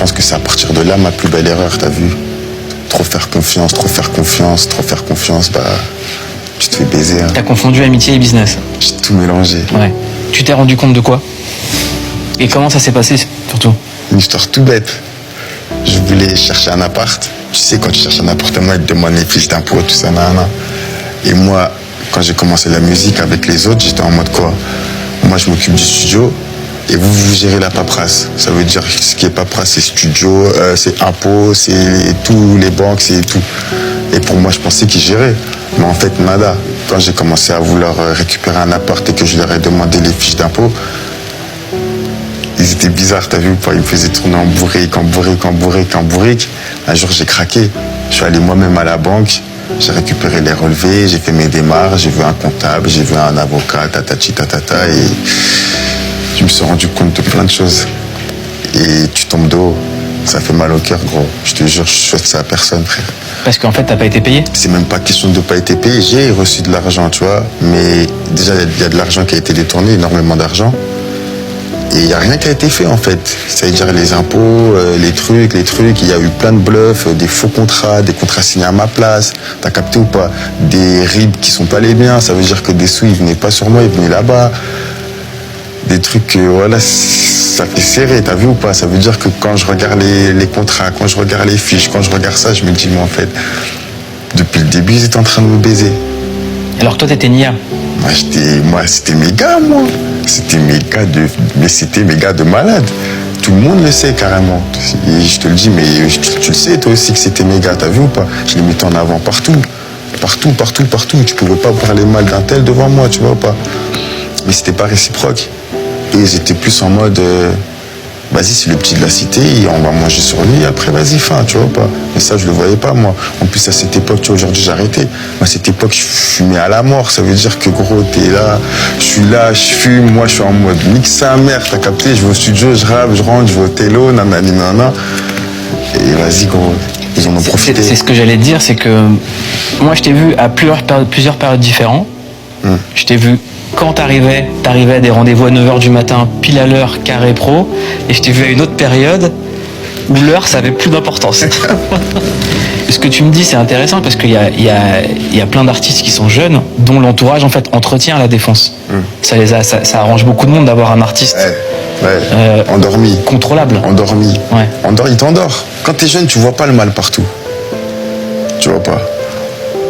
pense que c'est à partir de là ma plus belle erreur, t'as vu. Trop faire confiance, bah, tu te fais baiser. Hein. T'as confondu amitié et business. J'ai tout mélangé. Ouais. Tu t'es rendu compte de quoi? Et comment ça s'est passé, surtout? Une histoire tout bête. Je voulais chercher un appart. Tu sais, quand tu cherches un appartement, ils te demandent les fiches d'impôts, tout ça, nanana. Et moi, quand j'ai commencé la musique avec les autres, j'étais en mode quoi? Moi, je m'occupe du studio et vous gérez la paperasse. Ça veut dire ce qui est paperasse, c'est studio, c'est impôts, c'est tous les banques, c'est tout. Et pour moi, je pensais qu'ils géraient. Mais en fait, nada. Quand j'ai commencé à vouloir récupérer un appart et que je leur ai demandé les fiches d'impôts, ils étaient bizarres, t'as vu ou pas? Ils me faisaient tourner en bourrique. Un jour, j'ai craqué. Je suis allé moi-même à la banque. J'ai récupéré les relevés, j'ai fait mes démarches, j'ai vu un comptable, j'ai vu un avocat, tatati tatata, et je me suis rendu compte de plein de choses. Et tu tombes de haut, ça fait mal au cœur, gros. Je te jure, je souhaite ça à personne, frère. Parce qu'en fait, t'as pas été payé? C'est même pas question de pas être payé, j'ai reçu de l'argent, tu vois, mais déjà, il y a de l'argent qui a été détourné, énormément d'argent. Et il n'y a rien qui a été fait en fait. C'est-à-dire les impôts, les trucs, il y a eu plein de bluffs, des faux contrats, des contrats signés à ma place, t'as capté ou pas? Des RIB qui sont pas les biens, ça veut dire que des sous ils venaient pas sur moi, ils venaient là-bas. Des trucs, voilà, ça fait serré, t'as vu ou pas? Ça veut dire que quand je regarde les contrats, quand je regarde les fiches, quand je regarde ça, je me dis, mais en fait, depuis le début, ils étaient en train de me baiser. Alors que toi, t'étais Nia? Moi, c'était mes gars, moi. C'était mes gars de malade. Tout le monde le sait carrément. Et je te le dis, mais tu le sais toi aussi que c'était mes gars, t'as vu ou pas? Je les mettais en avant partout. Partout. Tu pouvais pas parler mal d'un tel devant moi, tu vois ou pas? Mais c'était pas réciproque. Et j'étais plus en mode, vas-y, c'est le petit de la cité, on va manger sur lui, après vas-y, fin, tu vois pas? Mais ça, je le voyais pas, moi. En plus, à cette époque, tu vois, aujourd'hui, j'ai arrêté. Moi, à cette époque, je fumais à la mort. Ça veut dire que, gros, t'es là, je suis là, je fume. Moi, je suis en mode, nique sa mère, t'as capté? Je vais au studio, je rappe, je rentre, je vais au télo, nanani, nanana. Et vas-y, gros, ils en ont profité. C'est ce que j'allais te dire, c'est que moi, je t'ai vu à plusieurs périodes différentes. Je t'ai vu quand t'arrivais à des rendez-vous à 9h du matin, pile à l'heure, carré pro, et je t'ai vu à une autre période où l'heure, ça avait plus d'importance. Ce que tu me dis, c'est intéressant parce qu'il y a plein d'artistes qui sont jeunes, dont l'entourage, en fait, entretient la défense. Ça arrange beaucoup de monde d'avoir un artiste endormi. Contrôlable. Endormi. Ouais. Il t'endort. Quand t'es jeune, tu vois pas le mal partout. Tu vois pas.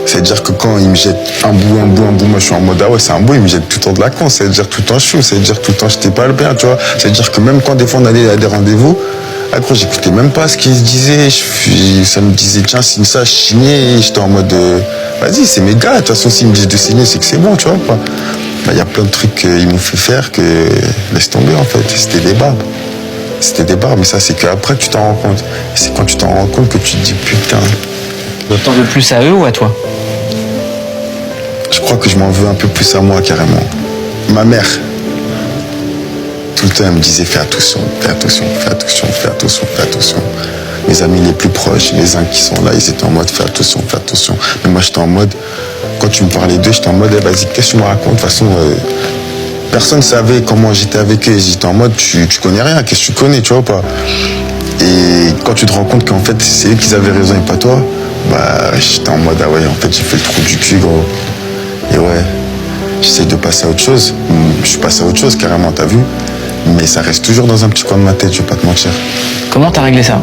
C'est-à-dire que quand il me jette un bout, moi je suis en mode, ah ouais, c'est un bout, il me jette tout le temps de la con. C'est-à-dire tout le temps je suis, c'est-à-dire tout le temps j'étais pas le bien, tu vois. C'est-à-dire que même quand des fois on allait à des rendez-vous, après j'écoutais même pas ce qu'ils se disaient. Ça me disait, tiens, signe ça, je signais. J'étais en mode, vas-y, c'est mes gars. De toute façon, s'ils me disent de signer, c'est que c'est bon, tu vois. Il y a plein de trucs qu'ils m'ont fait faire que laisse tomber en fait. C'était des barbes, mais ça c'est qu'après que tu t'en rends compte. Et c'est quand tu t'en rends compte que tu te dis, putain. T'en veux plus à eux ou à toi? Je crois que je m'en veux un peu plus à moi, carrément. Ma mère, tout le temps, elle me disait fais attention. Mes amis les plus proches, les uns qui sont là, ils étaient en mode fais attention. Mais moi, j'étais en mode, quand tu me parlais d'eux, j'étais en mode, vas-y, qu'est-ce que tu me racontes? De toute façon, personne ne savait comment j'étais avec eux. J'étais en mode, tu connais rien, qu'est-ce que tu connais, tu vois pas? Et quand tu te rends compte qu'en fait, c'est eux qui avaient raison et pas toi, bah, j'étais en mode, ah ouais, en fait, j'ai fait le trou du cul, gros. Et ouais, j'essaie de passer à autre chose. Je suis passé à autre chose, carrément, t'as vu? Mais ça reste toujours dans un petit coin de ma tête, je vais pas te mentir. Comment t'as réglé ça?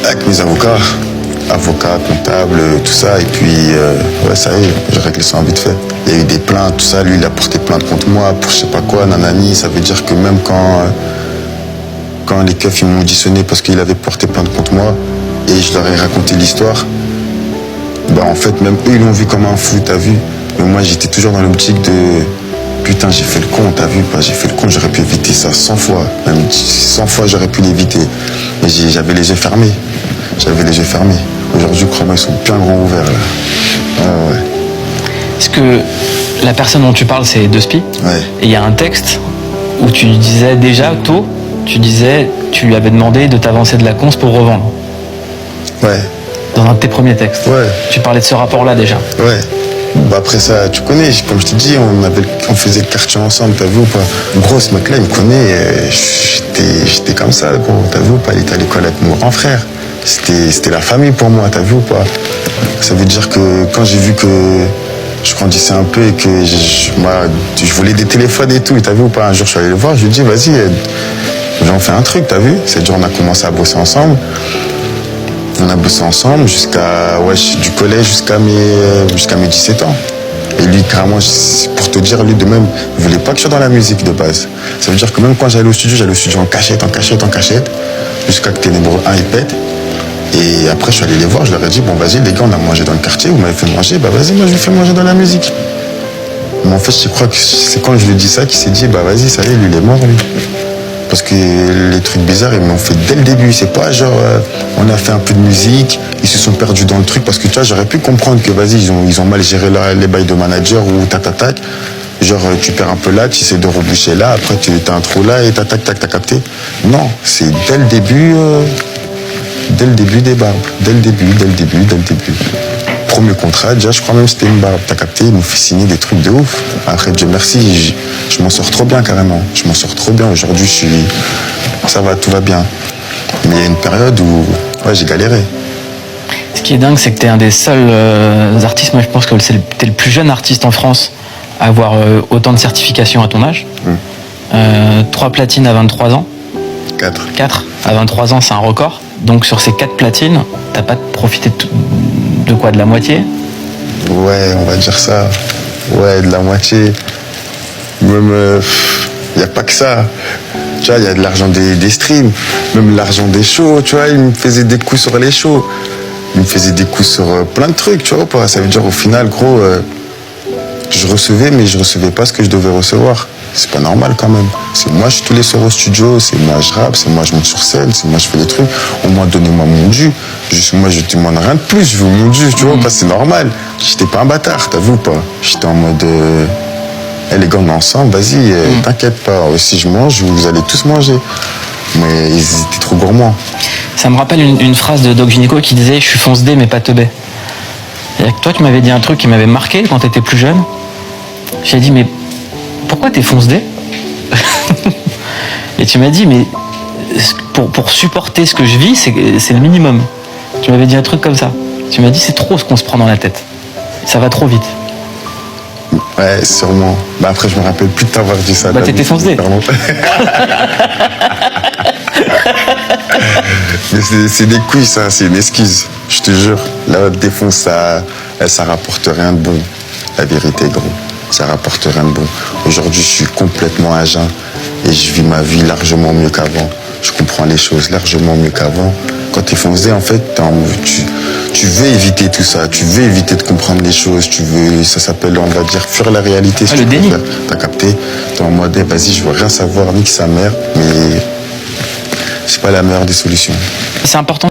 Avec mes avocats, comptables, tout ça. Et puis, ouais, ça y est, j'ai réglé ça en vite fait. Il y a eu des plaintes, tout ça. Lui, il a porté plainte contre moi pour je sais pas quoi, nanani. Ça veut dire que même quand les keufs ils m'ont auditionné parce qu'il avait porté plainte contre moi et je leur ai raconté l'histoire, bah en fait, même eux, ils l'ont vu comme un fou, t'as vu? Mais moi, j'étais toujours dans l'optique de putain, j'ai fait le con, t'as vu? J'ai fait le con, j'aurais pu éviter ça 100 fois. Même 100 fois, j'aurais pu l'éviter. Mais j'avais les yeux fermés. Aujourd'hui, crois-moi, ils sont bien grands ouverts, là. Ouais. Est-ce que la personne dont tu parles, c'est De Spi? Ouais. Et il y a un texte où tu disais déjà, tôt, tu lui avais demandé de t'avancer de la conce pour revendre. Ouais. Dans un de tes premiers textes. Ouais. Tu parlais de ce rapport-là déjà. Ouais. Bah après ça, tu connais, comme je t'ai dit, on faisait le quartier ensemble, t'as vu ou pas? Gros, ce mec-là, il me connaît, j'étais comme ça, gros, t'as vu ou pas? Il était à l'école avec mon grand frère. C'était la famille pour moi, t'as vu ou pas? Ça veut dire que quand j'ai vu que je grandissais un peu et que je voulais des téléphones et tout, t'as vu ou pas? Un jour, je suis allé le voir, je lui ai dit, vas-y, j'en fais un truc, t'as vu? C'est dur, on a commencé à bosser ensemble. On a bossé ensemble du collège jusqu'à mes 17 ans. Et lui, carrément, pour te dire, lui de même, il voulait pas que je sois dans la musique de base. Ça veut dire que même quand j'allais au studio en cachette, jusqu'à que Ténébreux 1 il pète. Et après, je suis allé les voir, je leur ai dit, bon, vas-y, les gars, on a mangé dans le quartier, vous m'avez fait manger, bah vas-y, moi, je lui fais manger dans la musique. Mais en fait, je crois que c'est quand je lui ai dit ça qu'il s'est dit, bah vas-y, ça y est, lui, il est mort, lui. Parce que les trucs bizarres, ils m'ont fait dès le début. C'est pas genre, on a fait un peu de musique, ils se sont perdus dans le truc. Parce que tu vois, j'aurais pu comprendre que vas-y, ils ont mal géré les bails de manager ou tac. Genre, tu perds un peu là, tu essaies de reboucher là, après tu as un trou là et tac, t'as capté. Non, c'est dès le début des barbes. Dès le début. Premier contrat, déjà, je crois même que c'était une barbe. T'as capté, ils m'ont fait signer des trucs de ouf. Après, Dieu merci, je m'en sors trop bien carrément. Je m'en sors trop bien. Aujourd'hui, ça va, tout va bien. Mais il y a une période où j'ai galéré. Ce qui est dingue, c'est que t'es un des seuls artistes, moi je pense que t'es le plus jeune artiste en France à avoir autant de certifications à ton âge. 3 platines à 23 ans. 4 à 23 ans, c'est un record. Donc sur ces 4 platines, t'as pas profité de quoi? De la moitié? Ouais, on va dire ça. Ouais, de la moitié. Même, y a pas que ça. Tu vois, il y a de l'argent des streams, même l'argent des shows, tu vois, ils me faisaient des coups sur les shows. Ils me faisaient des coups sur plein de trucs, tu vois pas. Ça veut dire au final, gros, je recevais, mais je recevais pas ce que je devais recevoir. C'est pas normal quand même. C'est moi, je suis tous les soirs au studio, c'est moi, je rappe, c'est moi, je monte sur scène, c'est moi, je fais des trucs. Au moins, donnez-moi mon dû. Moi, je te demande rien de plus, je veux mon dû, tu vois, parce que c'est normal. J'étais pas un bâtard, t'as vu ou pas? J'étais en mode, les gars, on est ensemble, vas-y, t'inquiète pas. Si je mange, vous allez tous manger. Mais ils étaient trop gourmands. Ça me rappelle une phrase de Doc Gynéco qui disait « Je suis fonce-dé, mais pas teubé ». Toi, tu m'avais dit un truc qui m'avait marqué quand t'étais plus jeune. J'ai dit « Mais pourquoi t'es fonce-dé » Et tu m'as dit « Mais pour supporter ce que je vis, c'est le minimum. » Tu m'avais dit un truc comme ça. Tu m'as dit « C'est trop ce qu'on se prend dans la tête. Ça va trop vite. » Ouais, sûrement. Bah après, je me rappelle plus de t'avoir dit ça. Bah t'étais fonce-dé. Mais c'est des couilles, ça, c'est une excuse. Je te jure. La défonce, ça rapporte rien de bon. La vérité, gros. Ça rapporte rien de bon. Aujourd'hui, je suis complètement à jeun et je vis ma vie largement mieux qu'avant. Je comprends les choses largement mieux qu'avant. Quand t'es foncé, en fait, tu veux éviter tout ça. Tu veux éviter de comprendre les choses. Ça s'appelle, on va dire, fuir la réalité. Le déni. T'as capté? T'es en mode, vas-y, je veux rien savoir, nique sa mère. Mais c'est pas la meilleure des solutions. C'est important.